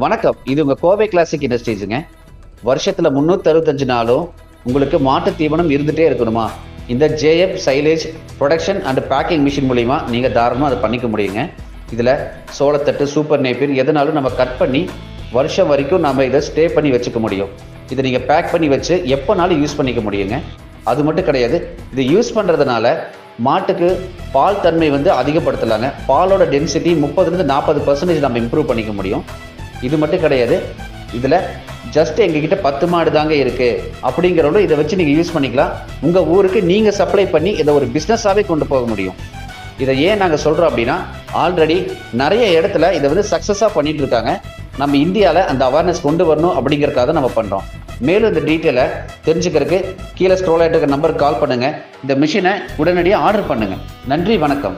வணக்கம். இது உங்க கோவை கிளாசிக் இண்டஸ்ட்ரீஸுங்க. வருஷத்துல 365 நாளும் உங்களுக்கு மாட்டு தீவனம் இருந்துட்டே இருக்கணுமா? இந்த JF silage production and packing machine மூலிமா நீங்கள் தாராளமாக அதை பண்ணிக்க முடியுங்க. இதில் சோளத்தட்டு, சூப்பர் நேப்பியர் எதனாலும் நம்ம கட் பண்ணி வருஷம் வரைக்கும் நம்ம இதை ஸ்டே பண்ணி வச்சுக்க முடியும். இதை நீங்கள் பேக் பண்ணி வச்சு எப்போனாலும் யூஸ் பண்ணிக்க முடியுங்க. அது மட்டும் கிடையாது, இது யூஸ் பண்ணுறதுனால மாட்டுக்கு பால் தன்மை அதிகப்படுத்தலாங்க. பாலோட டென்சிட்டி 30-40% நம்ம இம்ப்ரூவ் பண்ணிக்க முடியும். இது மட்டும் கிடையாது, இதில் ஜஸ்ட் எங்ககிட்ட 10 மாடு தாங்க இருக்குது அப்படிங்கிறவங்களும் இதை வச்சு நீங்கள் யூஸ் பண்ணிக்கலாம். உங்கள் ஊருக்கு நீங்கள் சப்ளை பண்ணி இதை ஒரு பிஸ்னஸாகவே கொண்டு போக முடியும். இதை ஏன் நாங்கள் சொல்கிறோம் அப்படின்னா, ஆல்ரெடி நிறைய இடத்துல இதை சக்ஸஸாக பண்ணிட்டு இருக்காங்க. நம்ம இந்தியாவில் அந்த அவேர்னஸ் கொண்டு வரணும் அப்படிங்கிறதுக்காக நம்ம பண்ணுறோம். மேலும் இந்த டீட்டெயிலை தெரிஞ்சுக்கிறதுக்கு கீழே ஸ்க்ரோல் ஆகிட்டு இருக்க நம்பருக்கு கால் பண்ணுங்கள். இந்த மிஷினை உடனடியாக ஆர்டர் பண்ணுங்கள். நன்றி, வணக்கம்.